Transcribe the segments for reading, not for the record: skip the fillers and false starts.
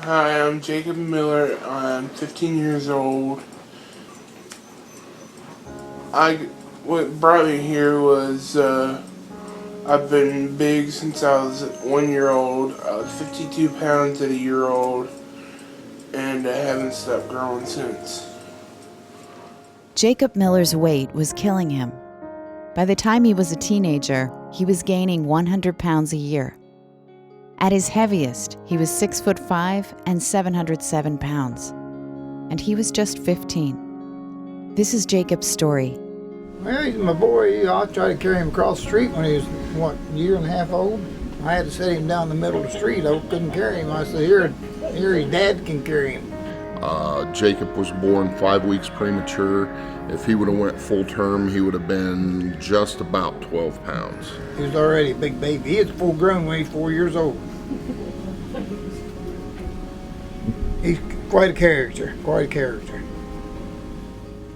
Hi, I'm Jacob Miller. I'm 15 years old. What brought me here was I've been big since I was 1 year old. I was 52 pounds at a year old, and I haven't stopped growing since. Jacob Miller's weight was killing him. By the time he was a teenager, he was gaining 100 pounds a year. At his heaviest, he was 6'5" and 707 pounds. And he was just 15. This is Jacob's story. Well, he's my boy. I tried to carry him across the street when he was, a year and a half old. I had to set him down the middle of the street. I couldn't carry him. I said, here his dad can carry him. Jacob was born 5 weeks premature. If he would have went full term, he would have been just about 12 pounds. He was already a big baby. He was full grown when he was 4 years old. He's quite a character,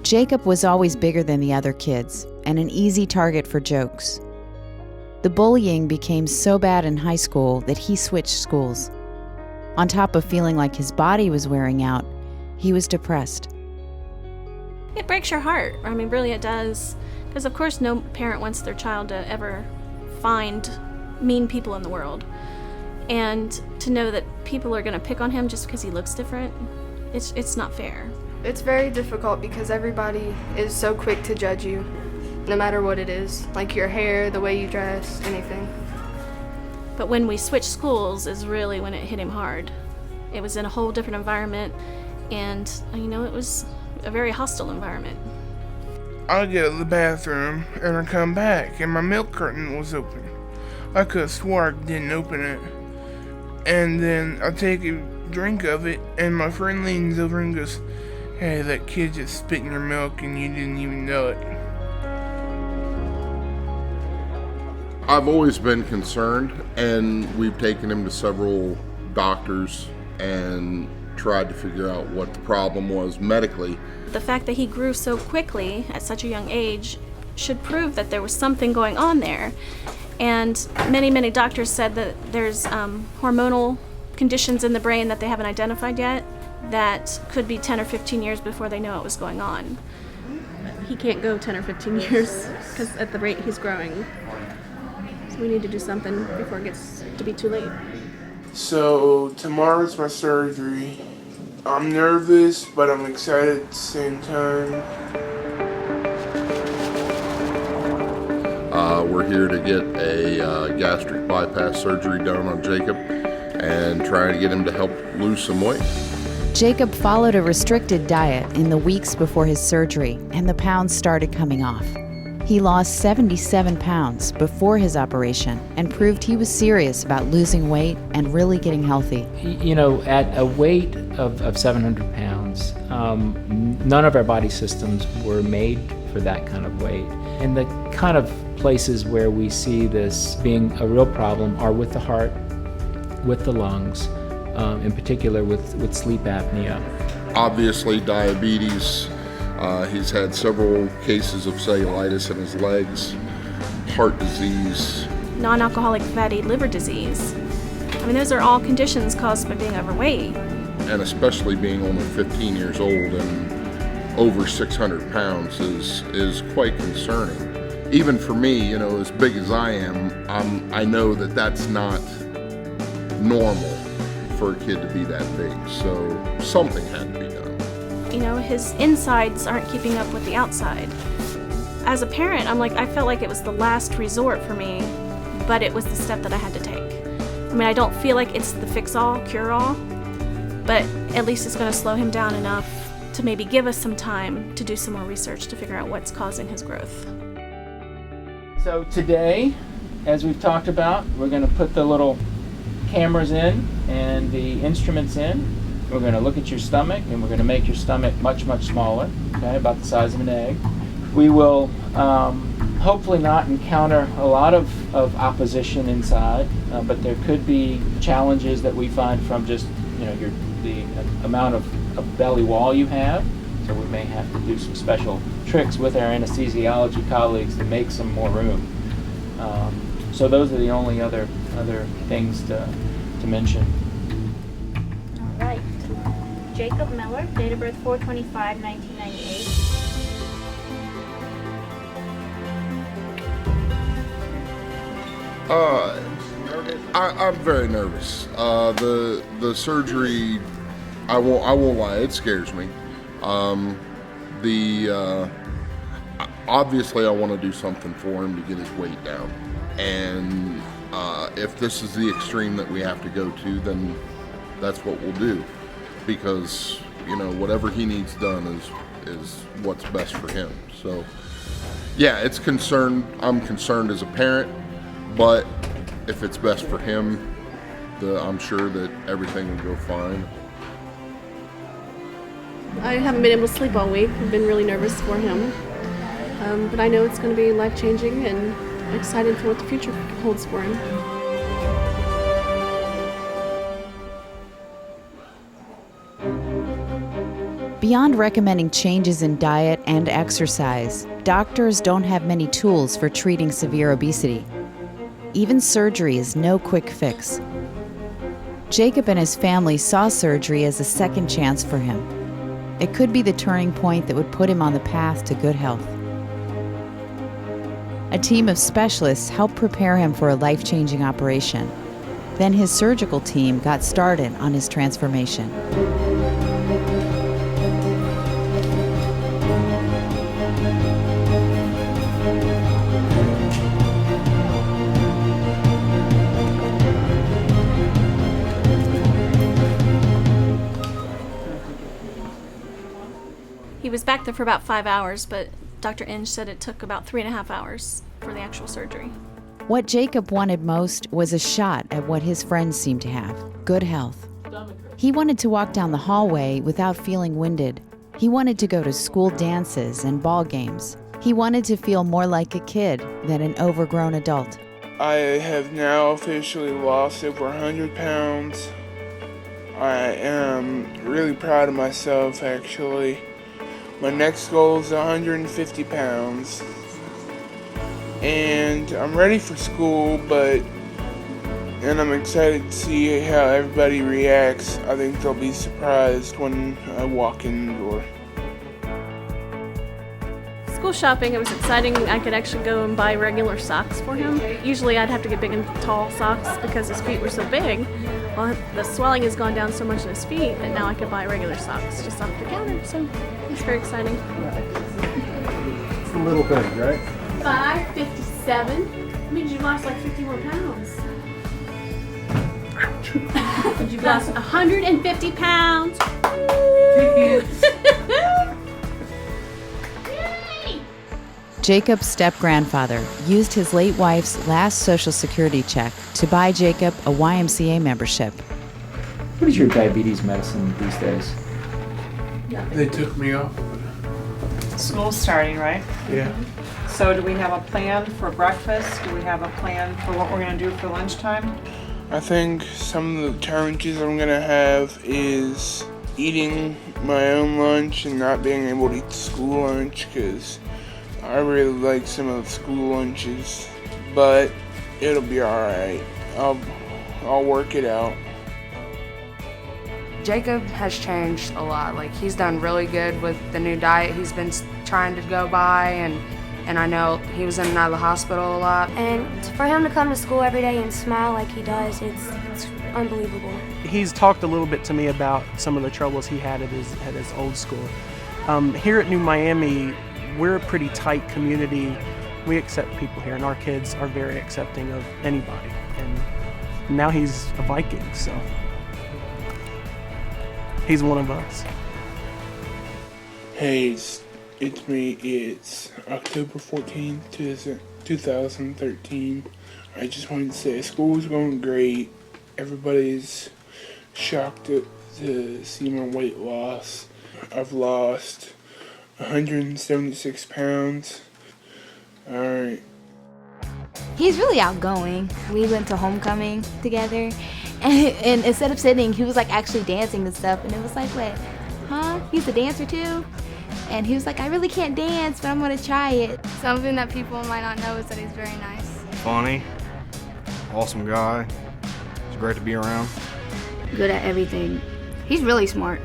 Jacob was always bigger than the other kids and an easy target for jokes. The bullying became so bad in high school that he switched schools. On top of feeling like his body was wearing out, he was depressed. It breaks your heart. I mean, really it does. Because of course no parent wants their child to ever find mean people in the world. And to know that people are going to pick on him just because he looks different, it's not fair. It's very difficult because everybody is so quick to judge you, no matter what it is, like your hair, the way you dress, anything. But when we switched schools is really when it hit him hard. It was in a whole different environment, and it was a very hostile environment. I go to the bathroom and I come back and my milk carton was open. I could have swore I didn't open it. And then I take a drink of it and my friend leans over and goes, "Hey, that kid just spit in your milk and you didn't even know it." I've always been concerned, and we've taken him to several doctors and tried to figure out what the problem was medically. The fact that he grew so quickly at such a young age should prove that there was something going on there. And many doctors said that there's hormonal conditions in the brain that they haven't identified yet that could be 10 or 15 years before they know what was going on. He can't go 10 or 15 years because at the rate he's growing. So we need to do something before it gets to be too late. So tomorrow's my surgery. I'm nervous, but I'm excited at the same time. We're here to get a gastric bypass surgery done on Jacob and trying to get him to help lose some weight. Jacob followed a restricted diet in the weeks before his surgery, and the pounds started coming off. He lost 77 pounds before his operation and proved he was serious about losing weight and really getting healthy. At a weight of 700 pounds, none of our body systems were made for that kind of weight. And the kind of places where we see this being a real problem are with the heart, with the lungs, in particular with sleep apnea. Obviously diabetes. He's had several cases of cellulitis in his legs, heart disease. Non-alcoholic fatty liver disease. I mean, those are all conditions caused by being overweight. And especially being only 15 years old and over 600 pounds is quite concerning. Even for me, as big as I am, I know that that's not normal for a kid to be that big. So something had to be done. His insides aren't keeping up with the outside. As a parent, I felt like it was the last resort for me, but it was the step that I had to take. I mean, I don't feel like it's the fix-all, cure-all, but at least it's going to slow him down enough to maybe give us some time to do some more research to figure out what's causing his growth. So today, as we've talked about, we're going to put the little cameras in and the instruments in. We're going to look at your stomach, and we're going to make your stomach much smaller, okay, about the size of an egg. We will hopefully not encounter a lot of opposition inside, but there could be challenges that we find from just the amount of belly wall you have. So we may have to do some special tricks with our anesthesiology colleagues to make some more room. So those are the only other things to mention. All right. Jacob Miller, date of birth 4/25/1998. I'm very nervous. The surgery, I won't lie, it scares me. Obviously I want to do something for him to get his weight down, and if this is the extreme that we have to go to, then that's what we'll do, because whatever he needs done is what's best for him. So yeah, I'm concerned as a parent, but if it's best for him, I'm sure that everything will go fine. I haven't been able to sleep all week. I've been really nervous for him. But I know it's going to be life-changing, and I'm excited for what the future holds for him. Beyond recommending changes in diet and exercise, doctors don't have many tools for treating severe obesity. Even surgery is no quick fix. Jacob and his family saw surgery as a second chance for him. It could be the turning point that would put him on the path to good health. A team of specialists helped prepare him for a life-changing operation. Then his surgical team got started on his transformation. He was back there for about 5 hours, but Dr. Inge said it took about 3.5 hours for the actual surgery. What Jacob wanted most was a shot at what his friends seemed to have: good health. He wanted to walk down the hallway without feeling winded. He wanted to go to school dances and ball games. He wanted to feel more like a kid than an overgrown adult. I have now officially lost over 100 pounds. I am really proud of myself, actually. My next goal is 150 pounds. And I'm ready for school, and I'm excited to see how everybody reacts. I think they'll be surprised when I walk in the door. School shopping, it was exciting. I could actually go and buy regular socks for him. Usually I'd have to get big and tall socks because his feet were so big. Well, the swelling has gone down so much in his feet that now I could buy regular socks just off the counter. So it's very exciting. It's a little big, right? 557. That means you lost like 50 more pounds. You've lost 150 pounds. Jacob's step-grandfather used his late wife's last Social Security check to buy Jacob a YMCA membership. What is your diabetes medicine these days? They took me off. School's starting, right? Yeah. So do we have a plan for breakfast? Do we have a plan for what we're going to do for lunchtime? I think some of the challenges I'm going to have is eating my own lunch and not being able to eat school lunch, because I really like some of the school lunches, but it'll be alright. I'll work it out. Jacob has changed a lot. Like, he's done really good with the new diet he's been trying to go by, and I know he was in and out of the hospital a lot. And for him to come to school every day and smile like he does, it's unbelievable. He's talked a little bit to me about some of the troubles he had at his old school. Here at New Miami, we're a pretty tight community. We accept people here, and our kids are very accepting of anybody. And now he's a Viking, so he's one of us. Hey, it's me. It's October 14th, 2013. I just wanted to say school's going great. Everybody's shocked to see my weight loss. I've lost 176 pounds. Alright. He's really outgoing. We went to homecoming together, and instead of sitting, he was like actually dancing and stuff, and it was like, what, huh? He's a dancer too? And he was like, I really can't dance, but I'm gonna try it. Something that people might not know is that he's very nice. Funny, awesome guy. It's great to be around. Good at everything. He's really smart.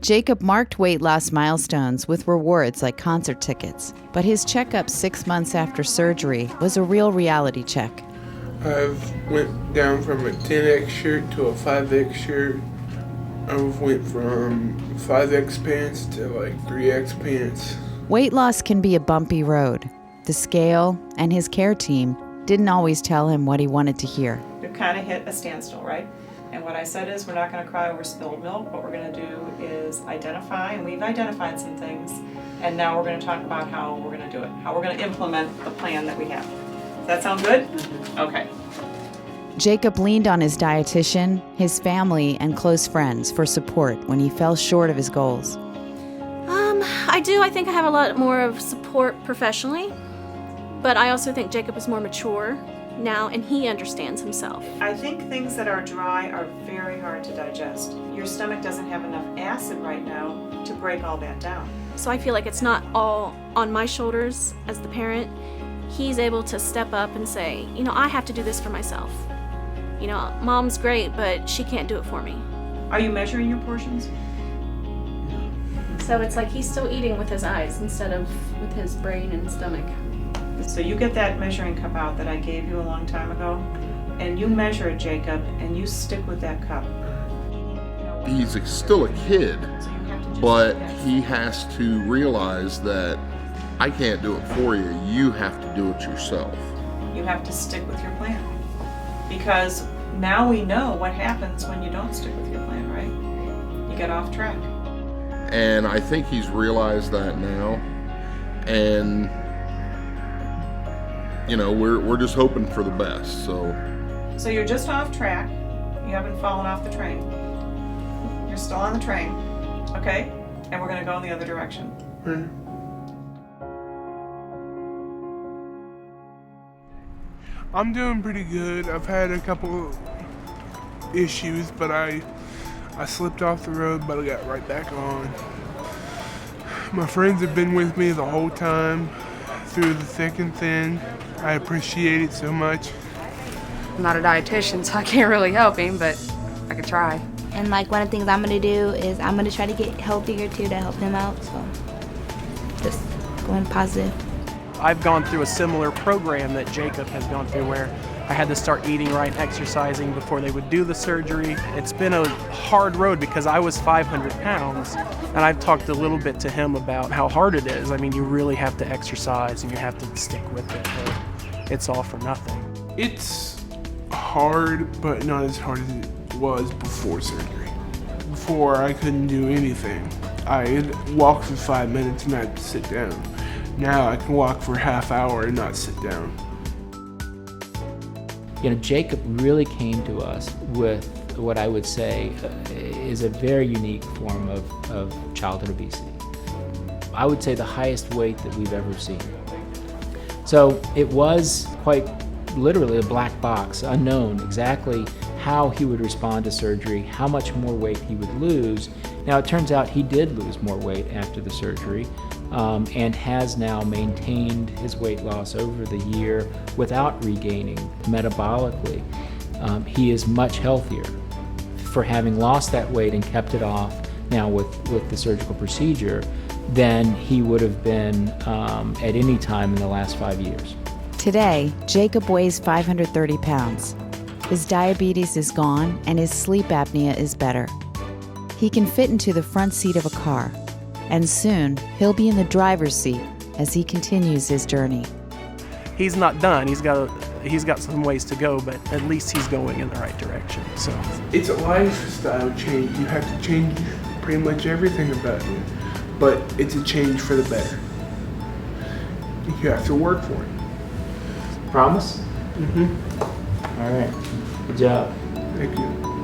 Jacob marked weight loss milestones with rewards like concert tickets, but his checkup 6 months after surgery was a real reality check. I've went down from a 10X shirt to a 5X shirt. I've went from 5X pants to like 3X pants. Weight loss can be a bumpy road. The scale and his care team didn't always tell him what he wanted to hear. We've kind of hit a standstill, right? And what I said is we're not going to cry over spilled milk. What we're going to do is identify, and we've identified some things, and now we're going to talk about how we're going to do it, how we're going to implement the plan that we have. Does that sound good? Okay. Jacob leaned on his dietitian, his family, and close friends for support when he fell short of his goals. I do. I think I have a lot more of support professionally, but I also think Jacob is more mature now, and he understands himself. I think things that are dry are very hard to digest. Your stomach doesn't have enough acid right now to break all that down. So I feel like it's not all on my shoulders as the parent. He's able to step up and say, you know, I have to do this for myself. You know, Mom's great, but she can't do it for me. Are you measuring your portions? So it's like he's still eating with his eyes instead of with his brain and stomach. So you get that measuring cup out that I gave you a long time ago, and you measure it, Jacob, and you stick with that cup. He's still a kid, but he has to realize that I can't do it for you. You have to do it yourself. You have to stick with your plan. Because now we know what happens when you don't stick with your plan, right? You get off track. And I think he's realized that now. And you know, we're just hoping for the best. So you're just off track. You haven't fallen off the train. You're still on the train, okay? And we're gonna go in the other direction. I'm doing pretty good. I've had a couple issues, but I slipped off the road, but I got right back on. My friends have been with me the whole time, through the thick and thin. I appreciate it so much. I'm not a dietitian, so I can't really help him, but I could try. And like one of the things I'm gonna do is I'm gonna try to get healthier too to help him out. So just going positive. I've gone through a similar program that Jacob has gone through where I had to start eating right and exercising before they would do the surgery. It's been a hard road because I was 500 pounds, and I've talked a little bit to him about how hard it is. I mean, you really have to exercise and you have to stick with it, or it's all for nothing. It's hard, but not as hard as it was before surgery. Before, I couldn't do anything. I'd walk for 5 minutes and I'd sit down. Now I can walk for a half hour and not sit down. You know, Jacob really came to us with what I would say is a very unique form of childhood obesity. I would say the highest weight that we've ever seen. So it was quite literally a black box, unknown exactly how he would respond to surgery, how much more weight he would lose. Now it turns out he did lose more weight after the surgery, and has now maintained his weight loss over the year without regaining metabolically. He is much healthier for having lost that weight and kept it off now with the surgical procedure than he would have been at any time in the last 5 years. Today, Jacob weighs 530 pounds. His diabetes is gone and his sleep apnea is better. He can fit into the front seat of a car, and soon he'll be in the driver's seat as he continues his journey. He's not done. He's got some ways to go, but at least he's going in the right direction. So it's a lifestyle change. You have to change pretty much everything about you, but it's a change for the better. You have to work for it. Promise? Mm-hmm. All right. Good job. Thank you.